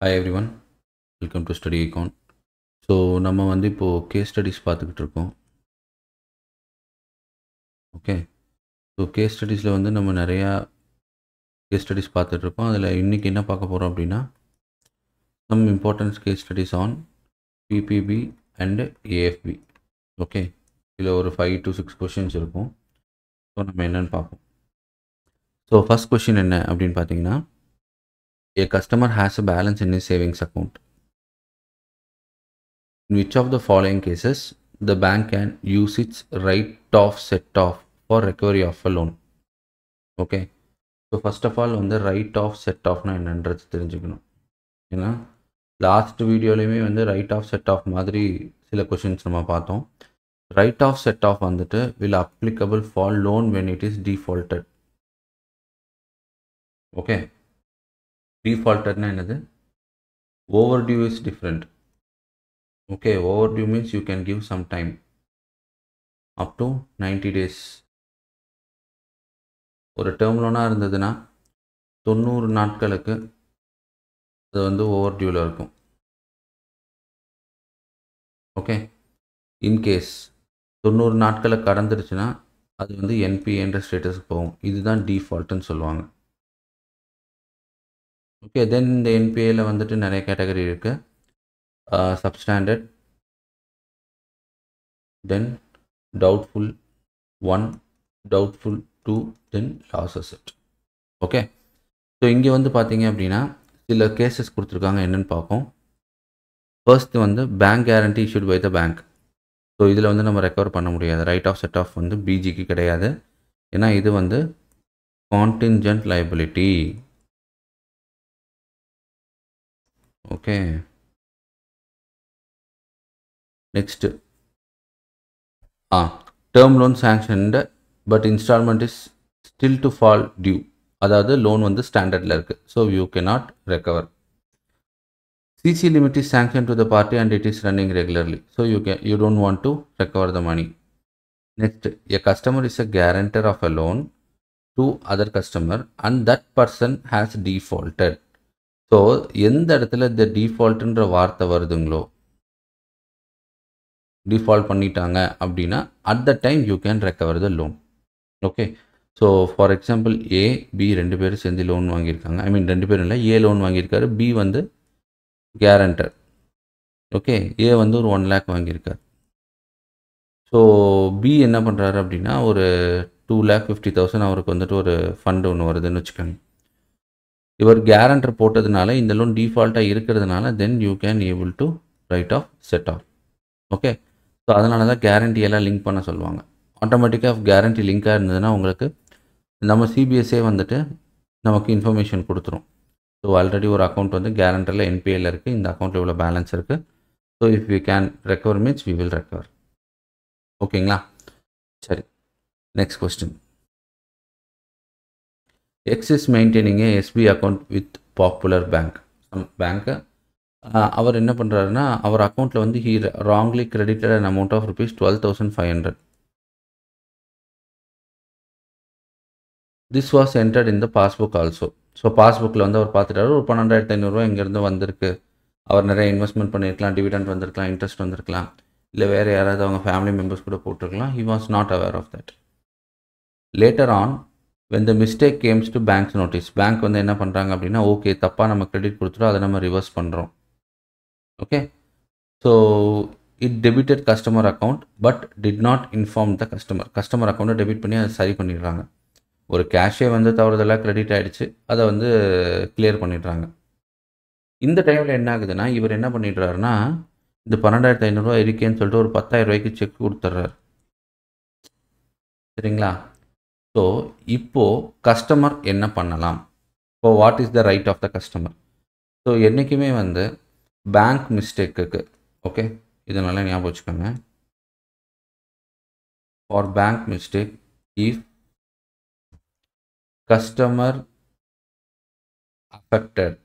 Hi everyone, welcome to Study Econ. So நம்ம வந்து இப்போது கேஸ் ஸ்டடீஸ் பார்த்துக்கிட்டு இருக்கோம். ஓகே, ஸோ கேஸ் ஸ்டடீஸில் வந்து நம்ம நிறையா கேஸ் ஸ்டடீஸ் பார்த்துட்ருக்கோம். அதில் இன்றைக்கி என்ன பார்க்க போகிறோம் அப்படின்னா some importance case studies on PPP and AFP. Okay, இதில் ஒரு 5 to 6 கொஷின்ஸ் இருக்கும். ஸோ நம்ம என்னென்னு பார்ப்போம். ஸோ ஃபஸ்ட் கொஷின் என்ன அப்படின்னு பார்த்தீங்கன்னா, a customer has a balance in his savings account. In which of the following cases the bank can use its write-off set-off for recovery of a loan? Okay, so first of all வந்து write-off set-offனா என்னன்றது தெரிஞ்சுக்கணும். ஏன்னா last வீடியோலையுமே வந்து write-off set-off மாதிரி சில questions நம்ம பார்த்தோம். write-off set-off வந்துட்டு will applicable for loan when it is defaulted. Okay, defaultedனா என்னது? Overdue is different. Okay, overdue means you can give some time up to 90 days. ஒரு டேர்ம் லோனாக இருந்ததுன்னா 90 நாட்களுக்கு அது வந்து ஓவர்டியூவில் இருக்கும். ஓகே, இன்கேஸ் 90 நாட்களை கடந்துருச்சுன்னா அது வந்து என்பிஏன்ற ஸ்டேட்டஸ்க்கு போகும். இதுதான் டிஃபால்ட்டுன்னு சொல்லுவாங்க. ஓகே, தென் இந்த என்பிஏல வந்துட்டு நிறைய கேட்டகரி இருக்குது. சப்ஸ்டாண்டர்ட், தென் டவுட்ஃபுல் 1, டவுட்ஃபுல் 2, தென் லாஸ் அசெட். ஓகே, ஸோ இங்கே வந்து பார்த்தீங்க அப்படின்னா சில கேசஸ் கொடுத்துருக்காங்க, என்னென்னு பார்ப்போம். ஃபர்ஸ்ட் வந்து bank guarantee issued by the bank. So இதில் வந்து நம்ம ரெக்கவர் பண்ண முடியாது. ரைட் ஆஃப் செட் ஆஃப் வந்து பிஜிக்கு கிடையாது. ஏன்னா இது வந்து contingent liability. Okay, next term loan sanctioned but instalment is still to fall due. அதாவது லோன் வந்து ஸ்டாண்டர்டில் இருக்குது. So you cannot recover. CC limit is sanction to the party and it is running regularly. So you don't want to recover the money. Next, a customer is a guarantor of a loan to other customer and that person has defaulted. So எந்த இடத்துல இந்த டிஃபால்ட்டுன்ற வார்த்தை வருதுங்களோ, default பண்ணிட்டாங்க அப்படின்னா at the time you can recover the loan. Okay, so for example A B 2 பேரும் சேர்ந்து loan வாங்கியிருக்காங்க. ஐ மீன் 2 பேரும் இல்லை, ஏ லோன் வாங்கியிருக்காரு, பி வந்து கேரண்டர். ஓகே, ஏ வந்து ஒரு 1 lakh வாங்கியிருக்காரு. ஸோ பி என்ன பண்ணுறாரு அப்படின்னா ஒரு 2,50,000 அவருக்கு வந்துட்டு ஒரு ஃபண்டு ஒன்று வருதுன்னு வச்சுக்கோங்க. இவர் கேரண்டர் போட்டதுனால இந்த லோன் டிஃபால்ட்டாக இருக்கிறதுனால then you can able to write off set off. Okay, so அதனால தான் கேரண்டியெல்லாம் லிங்க் பண்ண சொல்லுவாங்க. ஆட்டோமேட்டிக்காக கேரண்டி லிங்காக இருந்ததுன்னா உங்களுக்கு நம்ம சிபிஎஸ்ஏ வந்துட்டு நமக்கு இன்ஃபர்மேஷன் கொடுத்துரும். ஸோ ஆல்ரெடி ஒரு அக்கௌண்ட் வந்து கேரண்டரில் என்பிஎல் இருக்குது, இந்த அக்கௌண்ட்டில் இவ்வளோ பேலன்ஸ் இருக்குது. So if you can recover means we will recover. ஓகேங்களா? சரி, next question. X is maintaining a SB account with popular bank. பேங்க்கு அவர் என்ன பண்ணுறாருன்னா அவர் அக்கௌண்ட்டில் வந்து he wrongly credited an amount of ₹12,500. This was entered in the passbook also. So பாஸ்புக்கில் வந்து அவர் பார்த்துட்டாரு, ஒரு ₹12,500 இங்கேருந்து வந்திருக்கு. அவர் நிறைய இன்வெஸ்ட்மெண்ட் பண்ணியிருக்கலாம், டிவிடெண்ட் வந்திருக்கலாம், இன்ட்ரெஸ்ட் வந்திருக்கலாம், இல்லை வேறு யாராவது அவங்க ஃபேமிலி மெம்பர்ஸ் கூட போட்டிருக்கலாம். He was not aware of that. Later on when the mistake comes to bank's notice, bank வந்து என்ன பண்ணுறாங்க அப்படின்னா ஓகே தப்பாக நம்ம கிரெடிட் கொடுத்துட்டோம், அதை நம்ம ரிவர்ஸ் பண்ணுறோம். Okay, so it debited customer account but did not inform the customer. Customer அக்கௌண்ட்டை டெபிட் பண்ணி அதை சரி பண்ணிடுறாங்க. ஒரு கேஷே வந்து தவறுதலாக கிரெடிட் ஆகிடுச்சு, அதை வந்து கிளியர் பண்ணிடுறாங்க. இந்த டைமில் என்ன ஆகுதுன்னா இவர் என்ன பண்ணிடுறாருன்னா இந்த ₹12,500 இருக்கேன்னு சொல்லிட்டு ஒரு ₹10,000 செக் கொடுத்துட்றாரு. சரிங்களா? ஸோ இப்போது கஸ்டமர் என்ன பண்ணலாம்? இப்போ what is the right of the customer? So என்றைக்குமே வந்து பேங்க் மிஸ்டேக்குக்கு, ஓகே இதனால ஞாபகம் வச்சுக்கோங்க, for bank mistake if customer affected,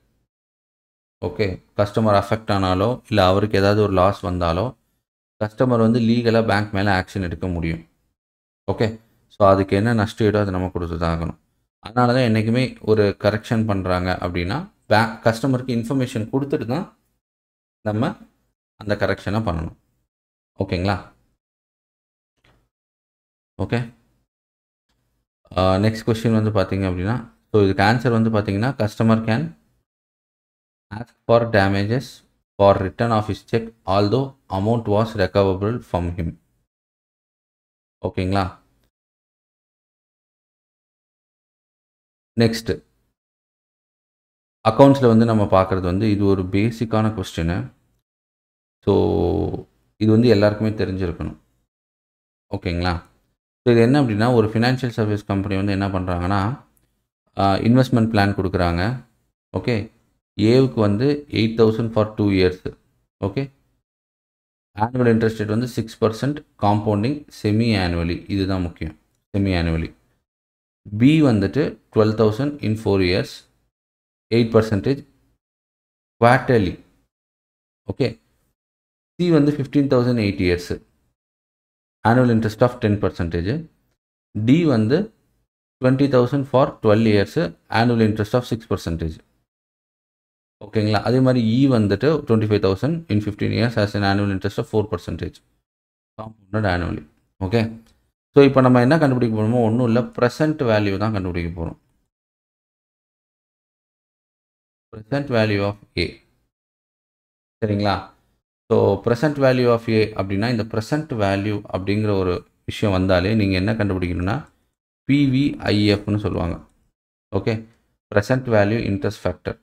okay customer affect ஆனாலோ இல்லை அவருக்கு ஏதாவது ஒரு லாஸ் வந்தாலோ கஸ்டமர் வந்து லீகலாக பேங்க் மேலே ஆக்ஷன் எடுக்க முடியும். ஓகே, ஸோ அதுக்கு என்ன நஷ்டம் ஈடோ அதை நம்ம கொடுத்து தான் ஆகணும். அதனால தான் என்றைக்குமே ஒரு கரெக்ஷன் பண்ணுறாங்க அப்படின்னா கஸ்டமருக்கு இன்ஃபர்மேஷன் கொடுத்துட்டு தான் நம்ம அந்த கரெக்ஷனை பண்ணணும். ஓகேங்களா? ஓகே. நெக்ஸ்ட் கொஸ்டின் வந்து பார்த்தீங்க அப்படின்னா, ஸோ இதுக்கு ஆன்சர் வந்து பார்த்தீங்கன்னா, customer can ask for damages for return of his check although amount was recoverable from him. ஓகேங்களா? நெக்ஸ்ட் அக்கௌண்ட்ஸில் வந்து நம்ம பார்க்குறது வந்து இது ஒரு பேசிக்கான கொஸ்டின். ஸோ இது வந்து எல்லாருக்குமே தெரிஞ்சிருக்கணும். ஓகேங்களா? ஸோ இது என்ன அப்படின்னா, ஒரு ஃபினான்ஷியல் சர்வீஸ் கம்பெனி வந்து என்ன பண்ணுறாங்கன்னா, இன்வெஸ்ட்மெண்ட் பிளான் கொடுக்குறாங்க. ஓகே, ஏவுக்கு வந்து 8,000 for 2 years. Okay, annual interest rate வந்து 6% காம்பவுண்டிங் செமி ஆனுவலி. இதுதான் முக்கியம், செமி ஆனுவலி. பி வந்துட்டு 12,000 in 4 years, 8% quarterly. Okay, C வந்து 15,000 8 years, annual interest of 10%. D வந்து 20,000 for 12 years, annual interest of 6%. ஓகேங்களா? அதே மாதிரி இ வந்துட்டு 25,000 in 15 years as an annual interest of 4% compounded annually. Okay, so இப்போ நம்ம என்ன கண்டுபிடிக்க போகிறோமோ ஒன்றும் இல்லை, ப்ரெசன்ட் வேல்யூ தான் கண்டுபிடிக்க போகிறோம். ப்ரெசன்ட் வேல்யூ ஆஃப் ஏ. சரிங்களா? ஸோ ப்ரெசன்ட் வேல்யூ ஆஃப் ஏ அப்படின்னா, இந்த ப்ரெசன்ட் வேல்யூ அப்படிங்கிற ஒரு விஷயம் வந்தாலே நீங்கள் என்ன கண்டுபிடிக்கணும்னா பிவிஐஎஃப்னு சொல்லுவாங்க. Okay, present value interest factor.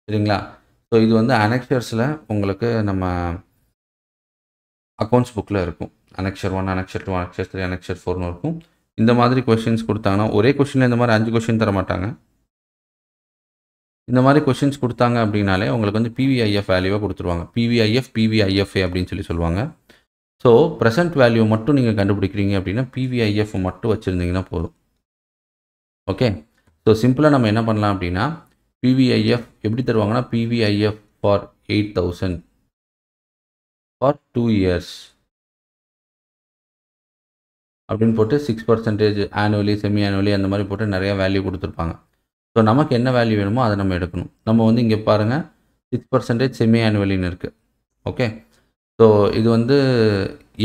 சரிங்களா? ஸோ இது வந்து அனெக்சர்ஸில் உங்களுக்கு நம்ம அக்கௌண்ட்ஸ் புக்கில் இருக்கும். அனெக்சர் 1, அனெக்சர் 2, அனெக்சர் 3, அனெக்சர் 4னு இருக்கும். இந்த மாதிரி கொஷின்ஸ் கொடுத்தாங்கன்னா, ஒரே கொஷினில் இந்த மாதிரி 5 கொஷின் தர மாட்டாங்க. இந்த மாதிரி கொஷின்ஸ் கொடுத்தாங்க அப்படின்னாலே உங்களுக்கு வந்து பிவிஐஎஃப் வேல்யூவை கொடுத்துருவாங்க. பிவிஐஎஃப், பிவிஐஎஃப்ஏ அப்படின்னு சொல்லுவாங்க. ஸோ ப்ரெசன்ட் வேல்யூ மட்டும் நீங்கள் கண்டுபிடிக்கிறீங்க அப்படின்னா பிவிஐஎஃப் மட்டும் வச்சுருந்தீங்கன்னா போதும். ஓகே, ஸோ சிம்பிளாக நம்ம என்ன பண்ணலாம் அப்படின்னா, பிவிஐஎஃப் எப்படி தருவாங்கன்னா, பிவிஐஎஃப் ஃபார் 8,000 ஃபார் 2 years அப்படின்னு போட்டு 6% ஆனுவலி, செமி ஆனுவலி அந்த மாதிரி போட்டு நிறையா வேல்யூ கொடுத்துருப்பாங்க. ஸோ நமக்கு என்ன வேல்யூ வேணுமோ அதை நம்ம எடுக்கணும். நம்ம வந்து இங்கே பாருங்கள் 6% செமி ஆனுவலின்னு இருக்குது. ஓகே, ஸோ இது வந்து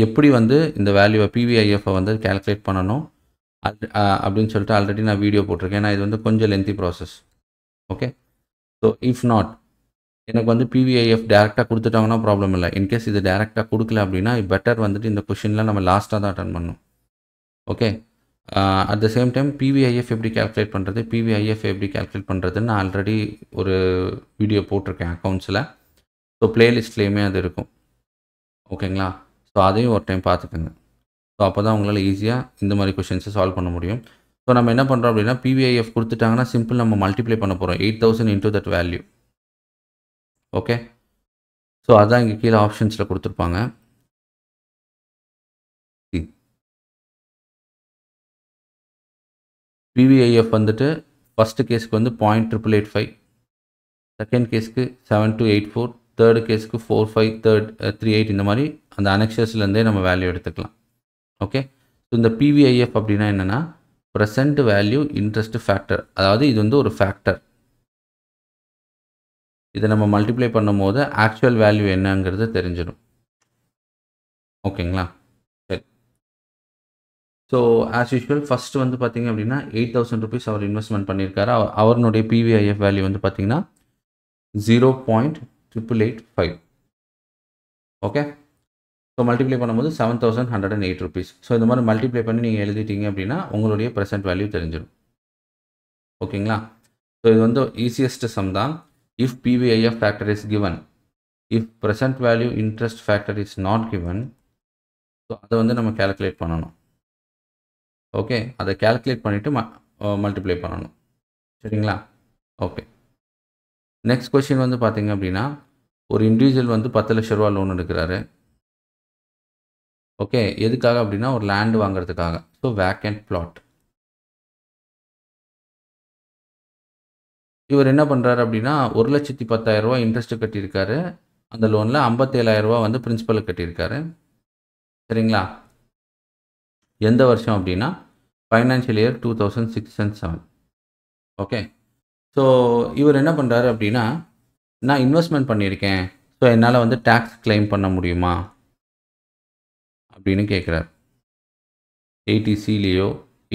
எப்படி வந்து இந்த வேல்யூவை பிவிஐஎஃப்பை வந்து கேல்குலேட் பண்ணணும் அப்படின்னு சொல்லிட்டு ஆல்ரெடி நான் வீடியோ போட்டிருக்கேன். ஏன்னா இது வந்து கொஞ்சம் lengthy process. Okay, so if not எனக்கு வந்து பிவிஐஎஃப் டேரெக்டாக கொடுத்துட்டாங்கன்னா ப்ராப்ளம் இல்லை. இன்கேஸ் இது டேரெக்டாக கொடுக்கல அப்படின்னா பெட்டர் வந்துட்டு இந்த கொஷினில் நம்ம லாஸ்ட்டாக தான் அட்டன் பண்ணணும். Okay, at the same time PVIF எப்படி கேல்குலேட் பண்ணுறது, பிவிஐஎஃப் எப்படி கேல்குலேட் பண்ணுறதுன்னு நான் ஆல்ரெடி ஒரு வீடியோ போட்டிருக்கேன் அக்கௌண்ட்ஸில். ஸோ ப்ளேலிஸ்ட்லேயுமே அது இருக்கும். ஓகேங்களா? ஸோ அதையும் ஒரு டைம் பார்த்துக்கோங்க. ஸோ அப்போ தான் உங்களால் ஈஸியாக இந்த மாதிரி கொஷின்ஸை சால்வ் பண்ண முடியும். ஸோ நம்ம என்ன பண்ணுறோம் அப்படின்னா, பிவிஐஎஃப் கொடுத்துட்டாங்கன்னா சிம்பிள் நம்ம மல்டிப்ளை பண்ண போகிறோம் 8,000 into that value. Okay, so அதான் இங்கே கீழே ஆப்ஷன்ஸில் கொடுத்துருப்பாங்க. பிவிஐஎஃப் வந்துட்டு ஃபஸ்ட்டு கேஸுக்கு வந்து 0.885, செகண்ட் கேஸுக்கு 7284, தேர்டு கேஸுக்கு 45, 38 இந்த மாதிரி அந்த அனெக்சர்ஸ்லேருந்தே நம்ம வேல்யூ எடுத்துக்கலாம். ஓகே, ஸோ இந்த பிவிஐஎஃப் அப்படின்னா என்னென்னா, ப்ரெசன்ட் வேல்யூ இன்ட்ரெஸ்ட் ஃபேக்டர். அதாவது இது வந்து ஒரு ஃபேக்டர். இதை நம்ம மல்டிப்ளை பண்ணும் போது ஆக்சுவல் வேல்யூ என்னங்கிறது தெரிஞ்சிடும். ஓகேங்களா? சரி, ஸோ ஆஸ் யூஷுவல் ஃபஸ்ட்டு வந்து பார்த்திங்க அப்படின்னா 8,000 rupees அவர் இன்வெஸ்ட்மெண்ட் பண்ணியிருக்காரு. அவருடைய பிவிஐஎஃப் வேல்யூ வந்து பார்த்திங்கன்னா 0.885. ஓகே, ஸோ மல்டிப்ளை பண்ணும்போது 7,108 rupees. ஸோ இந்த மாதிரி மல்டிப்ளை பண்ணி நீங்கள் எழுதிட்டீங்க அப்படின்னா உங்களுடைய ப்ரெசென்ட் வேல்யூ தெரிஞ்சிடும். ஓகேங்களா? ஸோ இது வந்து ஈஸியஸ்ட் சம் தான். If PVIF factor is given, if present value interest factor is not given, so அதை வந்து நம்ம கேல்குலேட் பண்ணணும். ஓகே, அதை கேல்குலேட் பண்ணிவிட்டு மல்டிப்ளை பண்ணணும். சரிங்களா? ஓகே, நெக்ஸ்ட் கொஸ்டின் வந்து பார்த்தீங்க அப்படின்னா, ஒரு இண்டிவிஜுவல் வந்து 10 லட்ச ரூபா லோன் எடுக்கிறாரு. ஓகே, எதுக்காக அப்படின்னா ஒரு லேண்டு வாங்குறதுக்காக. So vacant plot. இவர் என்ன பண்ணுறாரு அப்படின்னா 1,10,000 ரூபா இன்ட்ரெஸ்ட்டு கட்டியிருக்காரு. அந்த லோனில் 57,000 ரூபா வந்து பிரின்சிபல் கட்டியிருக்காரு. சரிங்களா? எந்த வருஷம் அப்படின்னா financial year 2006 and 7. Okay, so இவர் என்ன பண்ணுறாரு அப்படின்னா, நான் இன்வெஸ்ட்மெண்ட் பண்ணியிருக்கேன், ஸோ என்னால் வந்து டேக்ஸ் கிளைம் பண்ண முடியுமா அப்படின்னு கேட்குறாரு. 80Cலேயோ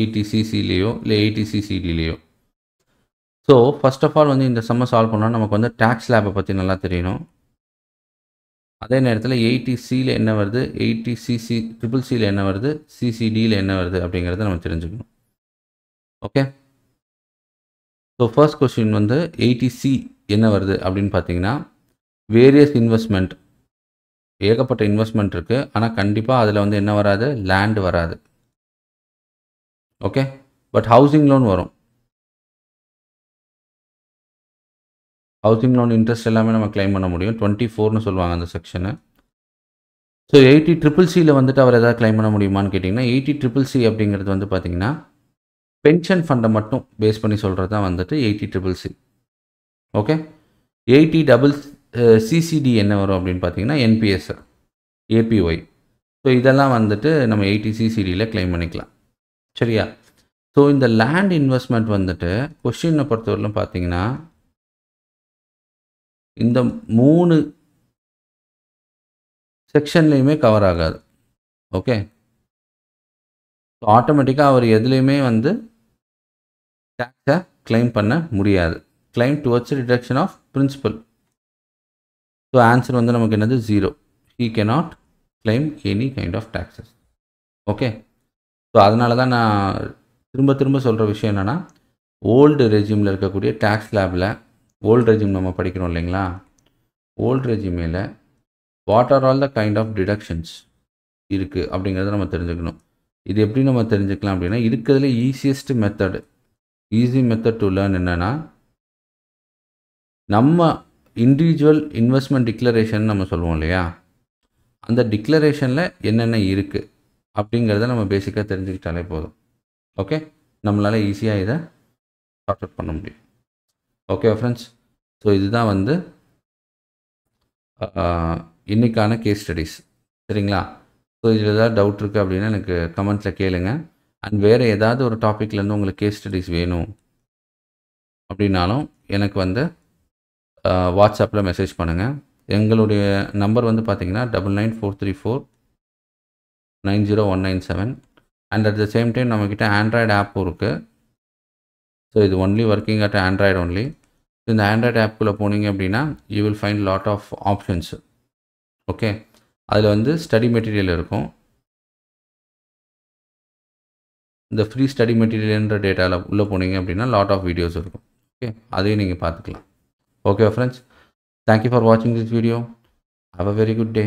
80CCலேயோ இல்லை 80CCDலேயோ. ஸோ ஃபர்ஸ்ட் ஆஃப் ஆல் வந்து இந்த சம்மை சால்வ் பண்ணால் நமக்கு வந்து டேக்ஸ் ஸ்லாபை பற்றி நல்லா தெரியணும். அதே நேரத்தில் 80Cயில் என்ன வருது, 80CCCCCயில் என்ன வருது, CCDயில் என்ன வருது அப்படிங்கிறத நம்ம தெரிஞ்சுக்கணும். ஓகே. ஸோ ஃபர்ஸ்ட் கொஸ்டின் வந்து 80C என்ன வருது அப்படின்னு பார்த்தீங்கன்னா, வேரியஸ் இன்வெஸ்ட்மெண்ட், ஏகப்பட்ட இன்வெஸ்ட்மெண்ட் இருக்குது, ஆனால் கண்டிப்பாக அதில் வந்து என்ன வராது, லேண்ட் வராது. ஓகே. பட் ஹவுசிங் லோன் வரும். ஹவுசிங் லோன் இன்ட்ரெஸ்ட் எல்லாமே நம்ம கிளைம் பண்ண முடியும். 24ன்னு சொல்லுவாங்க அந்த செக்ஷனு. ஸோ 80CCCயில் வந்துட்டு அவர் எதாவது கிளைம் பண்ண முடியுமான்னு கேட்டிங்கன்னா, 80CCC அப்படிங்கிறது வந்து பார்த்திங்கன்னா பென்ஷன் ஃபண்டை மட்டும் பேஸ் பண்ணி சொல்கிறது தான் வந்துட்டு 80CCC. ஓகே. 80CCD என்ன வரும் அப்படின்னு பார்த்தீங்கன்னா NPS, APY. ஸோ இதெல்லாம் வந்துட்டு நம்ம 80CCDயில் கிளைம் பண்ணிக்கலாம். சரியா? ஸோ இந்த லேண்ட் இன்வெஸ்ட்மெண்ட் வந்துட்டு கொஸ்டினை பொறுத்தவரையிலும் பார்த்தீங்கன்னா இந்த 3 செக்ஷன்லேயுமே கவர் ஆகாது. ஓகே. ஸோ ஆட்டோமேட்டிக்காக அவர் எதுலேயுமே வந்து டேக்ஸை கிளைம் பண்ண முடியாது. Claim towards reduction of principal. So answer வந்து நமக்கு என்னது, 0. He cannot claim any kind of taxes. Okay. So அதனால தான் நான் திரும்ப திரும்ப சொல்கிற விஷயம் என்னென்னா, ஓல்டு ரெஜிமில் இருக்கக்கூடிய டேக்ஸ் ஸ்லாபில், ஓல்டு ரெஜிம் நம்ம படிக்கிறோம் இல்லைங்களா, ஓல்டு ரெஜிமில் what are all the kind of deductions இருக்குது அப்படிங்கிறத நம்ம தெரிஞ்சுக்கணும். இது எப்படி நம்ம தெரிஞ்சுக்கலாம் அப்படின்னா, இருக்கிறதுல easiest method, easy method to learn என்னென்னா, நம்ம இண்டிவிஜுவல் இன்வெஸ்ட்மெண்ட் டிக்ளரேஷன் நம்ம சொல்லுவோம் இல்லையா, அந்த டிக்ளரேஷனில் என்னென்ன இருக்குது அப்படிங்கிறத நம்ம பேசிக்காக தெரிஞ்சுக்கிட்டாலே போதும். ஓகே. நம்மளால் ஈஸியாக இதை சார்ட் அவுட் பண்ண முடியும். Okay friends. ஸோ இதுதான் வந்து இன்றைக்கான கேஸ் ஸ்டடீஸ். சரிங்களா? ஸோ இதில் ஏதாவது டவுட் இருக்குது அப்படின்னா எனக்கு கமெண்ட்ஸில் கேளுங்க. அண்ட் வேறு ஏதாவது ஒரு டாப்பிக்லேருந்து உங்களுக்கு கேஸ் ஸ்டடீஸ் வேணும் அப்படின்னாலும் எனக்கு வந்து வாட்ஸ்அப்பில் மெசேஜ் பண்ணுங்கள். எங்களுடைய நம்பர் வந்து பார்த்திங்கன்னா 9943490197. And at the same time நம்மக்கிட்ட ஆண்ட்ராய்டு ஆப்பும் இருக்குது. ஸோ இது only working at android only. இந்த ஆண்ட்ராய்டு ஆப்புக்குள்ளே போனீங்க அப்படின்னா you will find lot of options. Okay. அதில் வந்து ஸ்டடி மெட்டீரியல் இருக்கும். இந்த ஃப்ரீ ஸ்டடி மெட்டீரியல்ன்ற டேட்டாவில் உள்ளே போனீங்க அப்படின்னா லாட் ஆஃப் வீடியோஸ் இருக்கும். ஓகே. அதையும் நீங்கள் பார்த்துக்கலாம். Okay friends. தேங்க்யூ ஃபார் வாட்சிங் this video. Have a very good day.